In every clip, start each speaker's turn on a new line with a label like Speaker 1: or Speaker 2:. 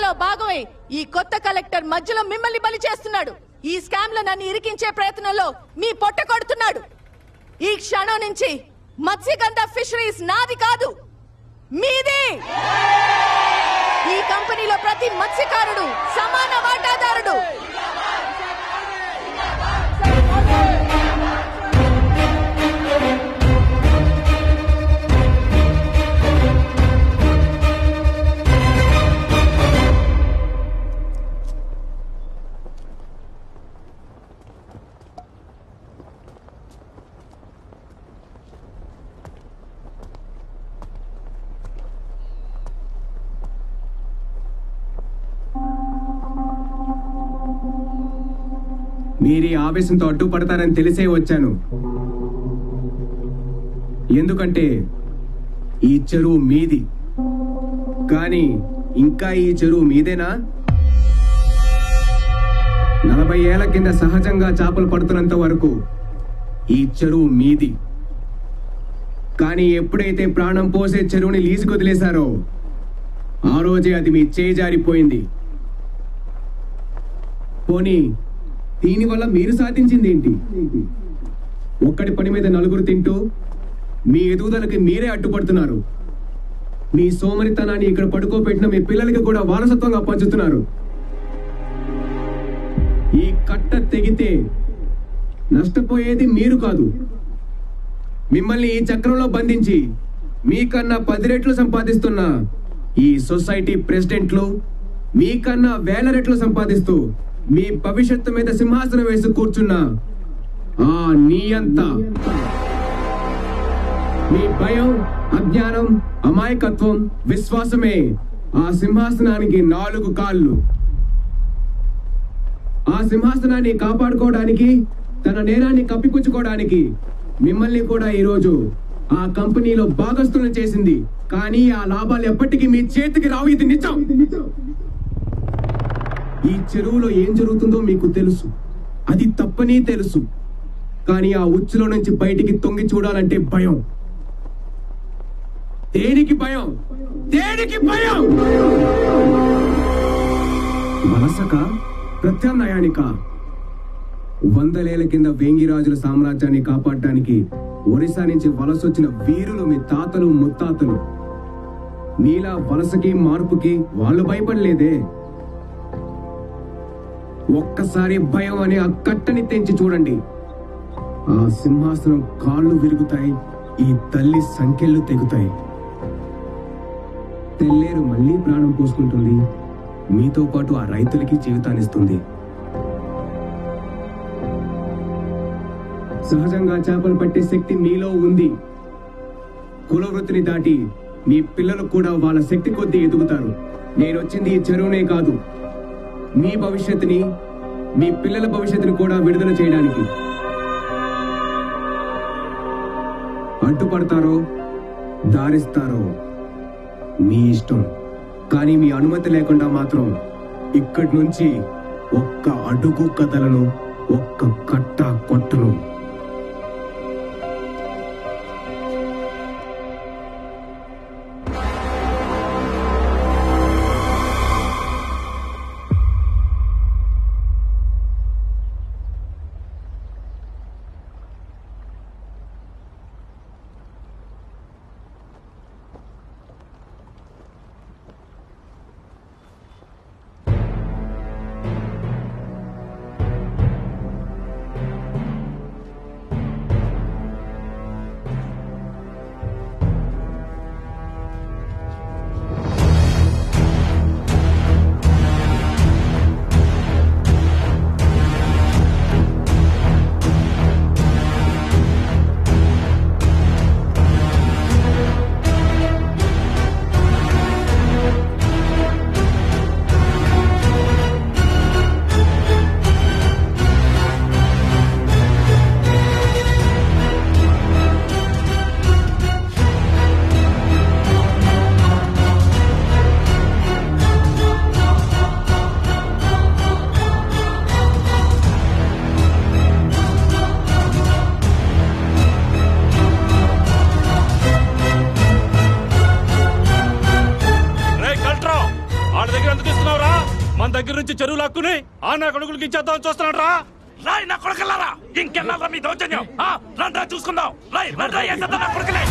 Speaker 1: లో భాగమై ఈ కొత్త కలెక్టర్ మధ్యలో మిమ్మల్ని బలి చేస్తున్నాడు. ఈ స్కామ్ లో నన్ను ఇరికించే ప్రయత్నంలో మీ పొట్ట కొడుతున్నాడు. ఈ క్షణం నుంచి మత్స్యగంధ ఫిషరీస్ నాది కాదు, మీది. ఈ కంపెనీలో ప్రతి మత్స్యకారుడు సమాన వాటాదారుడు.
Speaker 2: మీరీ ఆవేశంతో అడ్డుపడతారని తెలిసే వచ్చాను. ఎందుకంటే ఈ చెరువు మీది. కానీ ఇంకా ఈ చెరువు మీదేనా? 40 ఏళ్ల కింద సహజంగా చేపలు పడుతున్నంత వరకు ఈ చెరువు మీది. కానీ ఎప్పుడైతే ప్రాణం పోసే చెరువుని లీజుకు వదిలేశారో ఆ రోజే అది మీ చేయి జారిపోయింది. పోనీ దీనివల్ల మీరు సాధించింది ఏంటి? ఒక్కడి పని మీద నలుగురు తింటూ మీ ఎదుగుదలకి మీరే అడ్డుపడుతున్నారు. మీ సోమరితనాన్ని ఇక్కడ పడుకోబెట్టిన మీ పిల్లలకి కూడా వారసత్వంగా పంచుతున్నారు. ఈ కట్ట తెగితే నష్టపోయేది మీరు కాదు. మిమ్మల్ని ఈ చక్రంలో బంధించి మీకన్నా 10 రెట్లు సంపాదిస్తున్న ఈ సొసైటీ ప్రెసిడెంట్లు మీకన్నా 1000 రెట్లు సంపాదిస్తూ మీ భవిష్యత్తు మీద సింహాసనం వేసి కూర్చున్న ఆ నియంత మీ భయం, అజ్ఞానం, అమాయకత్వం, విశ్వాసమే ఆ సింహాసనానికి 4 కాళ్ళు. ఆ సింహాసనాన్ని కాపాడుకోవడానికి, తన నేరాన్ని కప్పిపుచ్చుకోవడానికి మిమ్మల్ని కూడా ఈరోజు ఆ కంపెనీలో భాగస్తులను చేసింది. కానీ ఆ లాభాలు ఎప్పటికీ మీ చేతికి రావు. ఇది నిజం. ఈ చెరువులో ఏం జరుగుతుందో మీకు తెలుసు, అది తప్పని తెలుసు. కానీ ఆ ఉచ్చులో నుంచి బయటికి తొంగి చూడాలంటే భయం. దేనికి భయం? దేనికి భయం? వలసక, ప్రత్యామ్నాయానిక? 100 ఏళ్ల కింద వేంగిరాజుల సామ్రాజ్యాన్ని కాపాడడానికి ఒరిస్సా నుంచి వలసొచ్చిన వీరులు మీ తాతలు ముత్తాతలు. మీలా వలసకి మార్పుకి వాళ్ళు భయపడలేదే. ఒక్కసారి భయం అనే ఆ కట్టని తెంచి చూడండి. ఆ సింహాసనం కాళ్ళు విరుగుతాయి, ఈ తల్లి సంఖ్యలు తెగుతాయి. తెల్లేరు మళ్ళీ ప్రాణం పోసుకుంటుంది. మీతో పాటు ఆ రైతులకి జీవితాన్నిస్తుంది. సహజంగా చేపలు పట్టే శక్తి మీలో ఉంది. కులవృత్తిని దాటి మీ పిల్లలు కూడా వాళ్ళ శక్తి కొద్దీ ఎదుగుతారు. నేను వచ్చింది ఈ చెరువునే కాదు, మీ భవిష్యత్తుని, మీ పిల్లల భవిష్యత్తుని కూడా విడుదల చేయడానికి. అడ్డుపడతారో దారిస్తారో మీ ఇష్టం. కానీ మీ అనుమతి లేకుండా మాత్రం ఇక్కడి నుంచి ఒక్క అడుగు కథలను, ఒక్క కట్ట కొట్టను.
Speaker 3: లాక్కుని ఆ నా కొడుకులకి ఇచ్చేద్దాం చూస్తున్నాడు రా. రాయ్ నా కొడుకులారా, ఇంకెళ్ళారా మీ దౌర్జన్యం? రండ్రా చూసుకుందాం. రాయ్ రండ్రా, వేసేద్దాం నా కొడుకులే.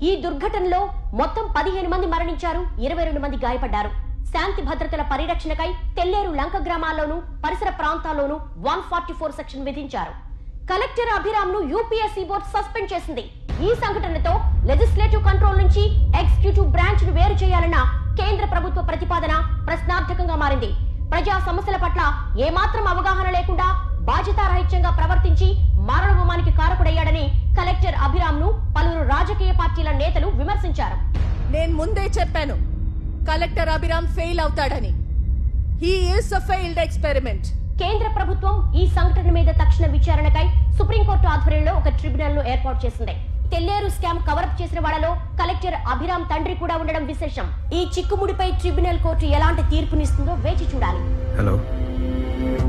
Speaker 4: ఈ దుర్ఘటనలో మొత్తం 15 మంది మరణించారు, 22 మంది గాయపడ్డారు. శాంతి భద్రతల పరిరక్షణకై తెల్లేరు లంక గ్రామాల్లోనూ పరిసర ప్రాంతాల్లోనూ 144 సెక్షన్ విధించారు. కలెక్టర్ అభిరామ్ ను యూపీఎస్సీ బోర్డు సస్పెండ్ చేసింది. ఈ సంఘటనతో లెజిస్లేటివ్ కంట్రోల్ నుంచి ఎగ్జిక్యూటివ్ బ్రాంచ్ ను వేరు చేయాలన్న కేంద్ర ప్రభుత్వ ప్రతిపాదన ప్రశ్నార్థకంగా మారింది. ప్రజా సమస్యల పట్ల ఏమాత్రం అవగాహన లేకుండా బాధ్యతారహిత్యంగా ప్రవర్తించి మారణహోమానికి కారకుడయ్యాడని కలెక్టర్ అభిరామ్ ను పలువురు రాజకీయ పార్టీల నేతలు విమర్శించారు.
Speaker 1: నేను ముందే చెప్పాను, కలెక్టర్ అభిరామ్ ఫెయిల్ అవుతాడని. He is a failed experiment.
Speaker 4: కేంద్ర ప్రభుత్వం ఈ సంఘటన మీద తక్షణ విచారణకై సుప్రీంకోర్టు ఆధ్వర్యంలో ఒక ట్రిబ్యునల్ ను ఏర్పాటు చేసింది. తెల్లేరు స్కామ్ కవరప్ చేసిన వాళ్ళలో కలెక్టర్ అభిరామ్ తండ్రి కూడా ఉండడం విశేషం. ఈ చిక్కుముడిపై ట్రిబ్యునల్ కోర్టు ఎలాంటి తీర్పునిస్తుందో వేచి చూడాలి.
Speaker 2: హలో,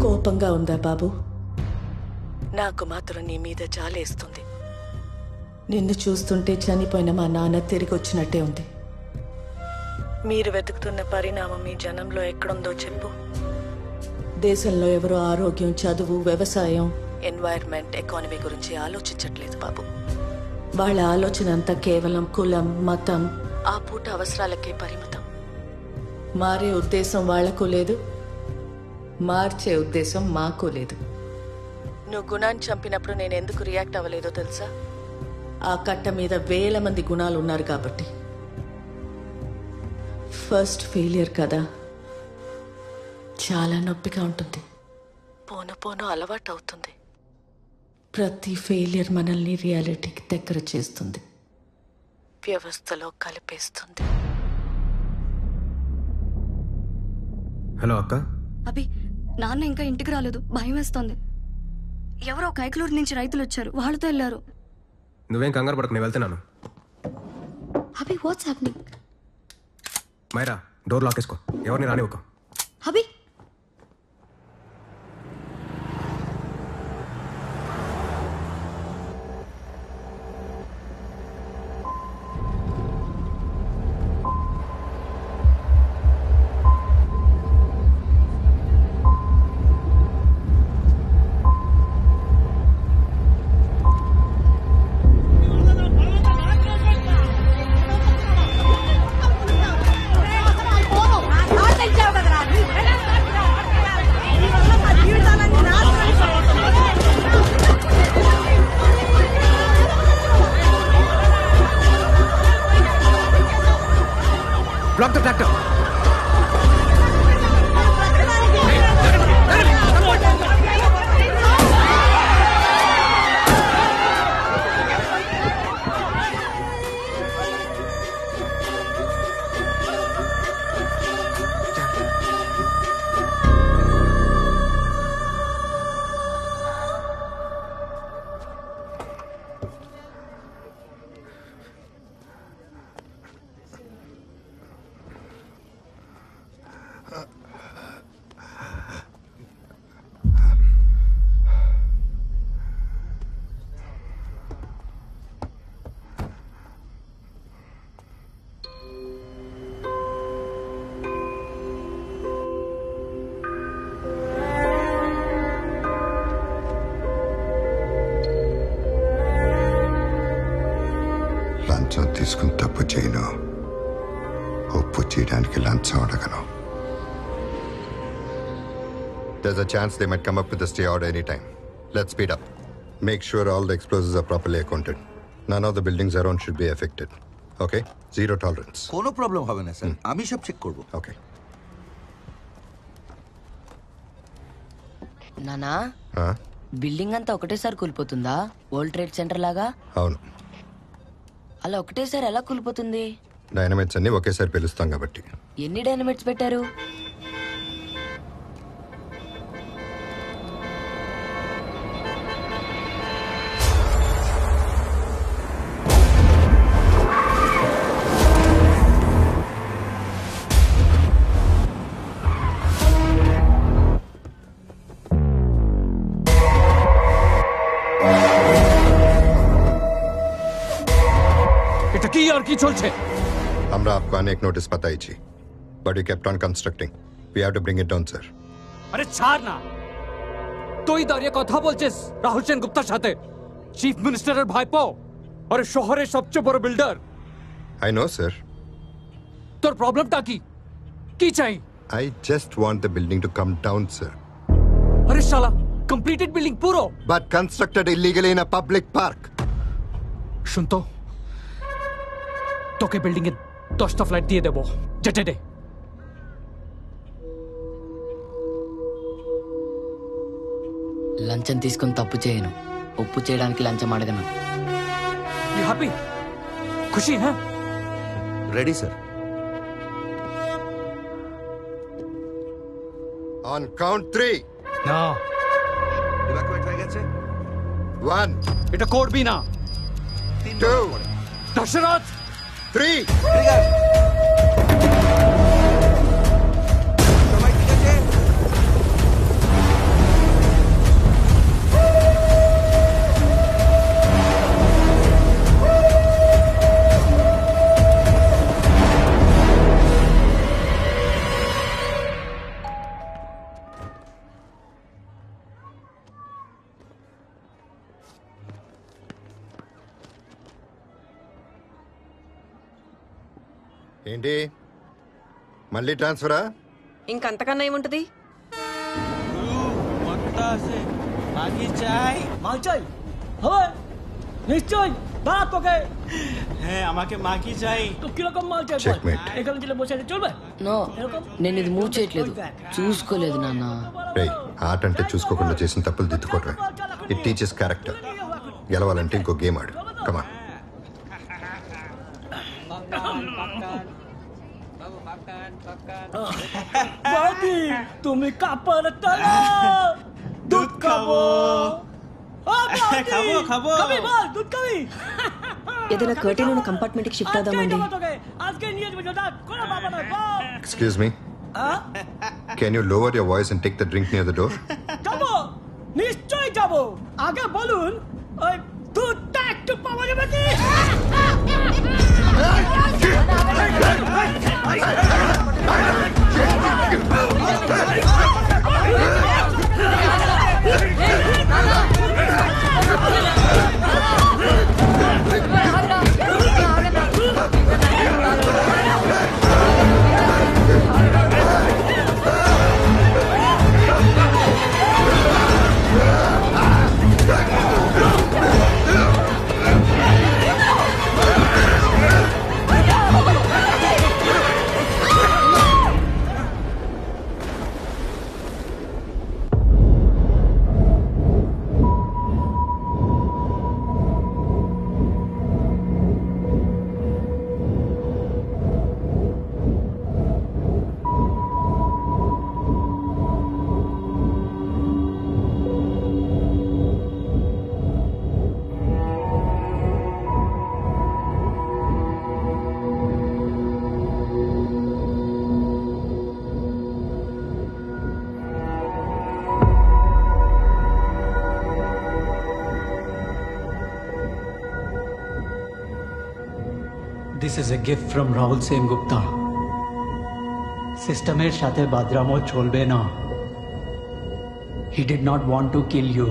Speaker 1: కోపంగా ఉందా బాబు? నాకు మాత్రం నీ మీద జాలేస్తుంది. నిన్ను చూస్తుంటే చనిపోయిన మా నాన్న తిరిగి వచ్చినట్టే ఉంది. మీరు వెతుకుతున్న పరిణామం ఈ జనంలో ఎక్కడుందో చెప్పు. దేశంలో ఎవరో ఆరోగ్యం, చదువు, వ్యవసాయం, ఎన్వైర్న్మెంట్, ఎకానమీ గురించి ఆలోచించట్లేదు బాబు. వాళ్ళ ఆలోచన అంతా కేవలం కులం, మతం, ఆ పూట అవసరాలకే పరిమితం. మారే ఉద్దేశం వాళ్లకు లేదు, మార్చే ఉద్దేశం మాకు లేదు. నువ్వు గుణాన్ని చంపినప్పుడు నేను ఎందుకు రియాక్ట్ అవ్వలేదో తెలుసా? ఆ కట్ట మీద వేల మంది గుణాలు ఉన్నారు కాబట్టి. ఫస్ట్ ఫెయిలియర్ కదా, చాలా నొప్పిగా ఉంటుంది. పోను పోను అలవాటు అవుతుంది. ప్రతి ఫెయిలియర్ మనల్ని రియాలిటీకి దగ్గర చేస్తుంది, వ్యవస్థలో కలిపేస్తుంది.
Speaker 2: హలో అక్క.
Speaker 5: అభి, నాన్న ఇంకా ఇంటికి రాలేదు, భయం వేస్తోంది. ఎవరో కైకలూరు నుంచి రైతులు వచ్చారు, వాళ్ళతో వెళ్ళారు.
Speaker 2: నువ్వేం కంగారు పడకు, నేను వెళ్తున్నాను.
Speaker 5: Abhi, what's happening?
Speaker 2: Maira, door lock వేసుకో, ఎవరిని రానివ్వకు.
Speaker 5: అభి,
Speaker 2: Block the tractor.
Speaker 6: లంచం తీసుకుని తప్పు చేయను, ఒప్పు చేయడానికి లంచం అడగను. There's a chance they might come up with a stay order anytime. Let's speed up. Make sure all the explosives are properly accounted. None of the buildings around should be affected. Okay? Zero tolerance.
Speaker 7: কোনো problem হবে না sir, আমি সব check করব।
Speaker 6: Okay.
Speaker 8: నానా, building అంతా ఒకటేసారి కూలిపోతుందా? World trade centre లాగా?
Speaker 6: అవును.
Speaker 8: అలా ఒకటేసారి ఎలా కూలిపోతుంది?
Speaker 6: డైనమైట్స్ అన్ని ఒకేసారి పిలుస్తాం కాబట్టి.
Speaker 8: ఎన్ని డైనమైట్స్ పెట్టారు?
Speaker 3: এটা কি আর কি চলছে?
Speaker 6: আমরা आपको আনে এক নোটিস পাঠাইছি, but you kept on constructing. We have to bring it down, sir.
Speaker 3: আরে ছাড় না, তুই দাঁড়িয়ে কথা বলছিস রাহুল সেন গুপ্তার সাথে, চিফ মিনিস্টারের ভাইপো, আরে শহরের সবচেয়ে বড় বিল্ডার।
Speaker 6: I know, sir.
Speaker 3: তোর প্রবলেমটা কি? কি চাই?
Speaker 6: I just want the building to come down, sir.
Speaker 3: আরে শালা, কমপ্লিটেড বিল্ডিং পুরো,
Speaker 6: But constructed illegally in a public park.
Speaker 3: শুন তো, তোকে বিল্ডিং এ 10টা ফ্ল্যাট দিয়ে দেবো, যেতে দে।
Speaker 8: లంచం తీసుకొని తప్పు చేయను, ఒప్పు చేయడానికి లంచం అడగను.
Speaker 3: You happy? ఖుషి హై?
Speaker 7: Ready sir.
Speaker 6: On count 3.
Speaker 3: না,
Speaker 7: ইভাকুয়েট হয়ে গেছে।
Speaker 6: 1.
Speaker 3: এটা করবি না।
Speaker 6: 2
Speaker 3: दशरथ
Speaker 6: 3
Speaker 7: সবাই ঠিক আছে?
Speaker 6: ఏంటి మళ్ళీ ట్రాన్స్ఫరా?
Speaker 9: ఇంకంతకన్నా ఏముంటది?
Speaker 8: నో, నేను ఇది మూవ్ చేయట్లేదు, చూసుకోలేదు నాన్న.
Speaker 6: రేయ్, ఆట అంటే చూసుకోకుండా చేసిన తప్పులు దిద్దుకోవటమే. It teachers character. గెలవాలంటే ఇంకో గేమ్ ఆడు. కమా.
Speaker 10: তুমি কাপড় তোলো, দুধ খাবো। খাবো খাবো, খাবি বল, দুধ খাবি?
Speaker 9: ఏదైనా కర్టెన్ ఉన్న కంపార్ట్మెంట్ కి షిఫ్ట్ అవుదామండి.
Speaker 10: আজকে নিয়ে যাবে দাদা, কোন বাবা না বল।
Speaker 6: Excuse me. Can you lower your voice and take the drink near the door?
Speaker 10: যাবো, নিশ্চয় যাবো। আগে বলুন, ওই দুধটা একটু পাওয়া যাবে কি?
Speaker 11: This is a gift from Rahul Sen Gupta. Systemer সাথে বাদরামো চলবে না. He did not want to kill you.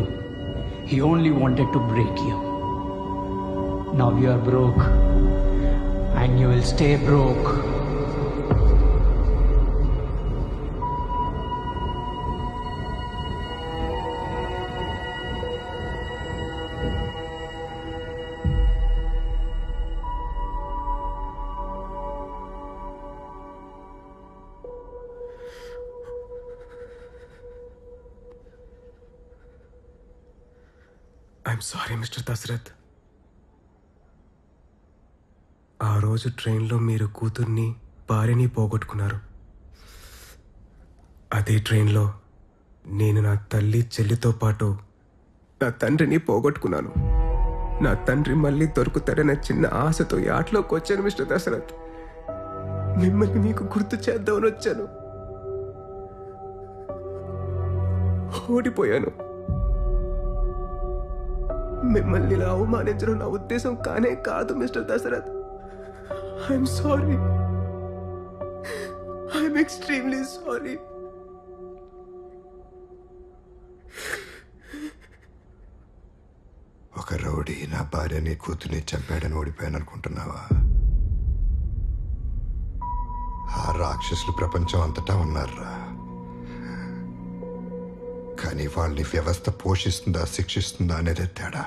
Speaker 11: He only wanted to break you. Now you are broke. And you will stay broke.
Speaker 2: I'm sorry mister Dashrath. ఆ రోజు ట్రైన్లో మీరు కూతుర్ని భార్యని పోగొట్టుకున్నారు. అదే ట్రైన్లో నేను నా తల్లి చెల్లితో పాటు నా తండ్రిని పోగొట్టుకున్నాను. నా తండ్రి మళ్ళీ దొరుకుతాడన్న చిన్న ఆశతో ఈ ఆటలోకి వచ్చాను మిస్టర్ దశరథ్. మిమ్మల్ని మీకు గుర్తు చేద్దామని వచ్చాను. ఓడిపోయాను. మిమ్మల్ని ఇలా అవమానించడం నా ఉద్దేశం కానే కాదు mister Dashrath. I'm sorry. I'm extremely sorry.
Speaker 6: ఒక రౌడీ నా భార్యని కూతుర్ని చంపాడని ఓడిపోయాను అనుకుంటున్నావా? ఆ రాక్షసులు ప్రపంచం అంతటా ఉన్నారా. కానీ వాళ్ళని వ్యవస్థ పోషిస్తుందా శిక్షిస్తుందా అనేదే తేడా.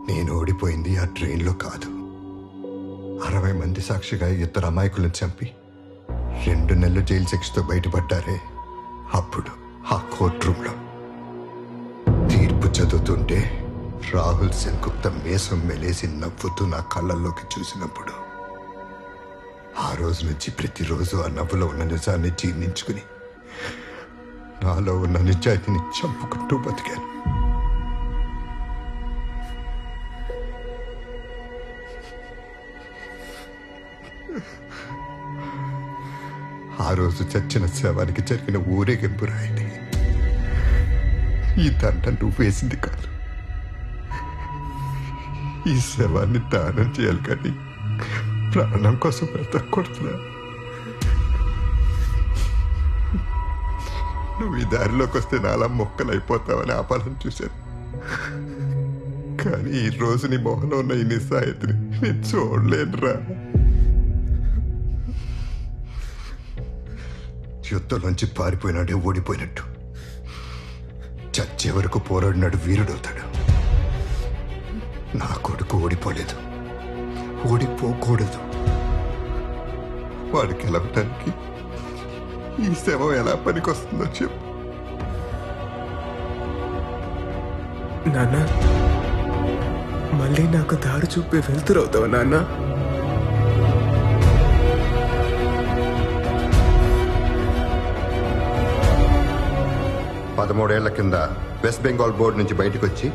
Speaker 6: నేను ఓడిపోయింది ఆ ట్రైన్లో కాదు. 60 మంది సాక్షిగా 2 అమాయకులను చంపి 2 నెలలు జైలు శిక్షతో బయటపడ్డారే, అప్పుడు ఆ కోర్ట్ రూమ్లో తీర్పు చదువుతుంటే రాహుల్ సెన్ గుప్తా మేసం మెలేసి నవ్వుతూ నా కళ్ళల్లోకి చూసినప్పుడు ఆ రోజు నుంచి ప్రతిరోజు ఆ నవ్వులో ఉన్న నిజాన్ని జీర్ణించుకుని నాలో ఉన్న నిజాయితీని చంపుకుంటూ బతికాను. ఆ రోజు చచ్చిన శవానికి జరిగిన ఊరేగింపు రాయిది. ఈ దండ నువ్వు వేసింది కాదు. ఈ శవాన్ని దానం చేయాలి కానీ ప్రాణం కోసం బ్రతకూడదురా. నువ్వు ఈ దారిలోకి వస్తే నాలా మొక్కలు అయిపోతావని ఆపాలని చూశాను. కానీ ఈ రోజు నీ మొహంలో ఉన్న ఈ నిస్సాయితని నేను చూడలేనురా. యుద్ధంలోంచి పారిపోయినాడే ఓడిపోయినట్టు చచ్చే వరకు పోరాడినాడు వీరుడవుతాడు. నా కొడుకు ఓడిపోలేదు, ఓడిపోకూడదు. వాడికి గెలవటానికి ఈ శవం ఎలా పనికొస్తుందో చెప్పు.
Speaker 2: నాన్న, మళ్ళీ నాకు దారి చూపే వెళ్తురవుతావు నాన్న.
Speaker 6: 13 ఏళ్ల కింద వెస్ట్ బెంగాల్ బోర్డు నుంచి బయటకు వచ్చి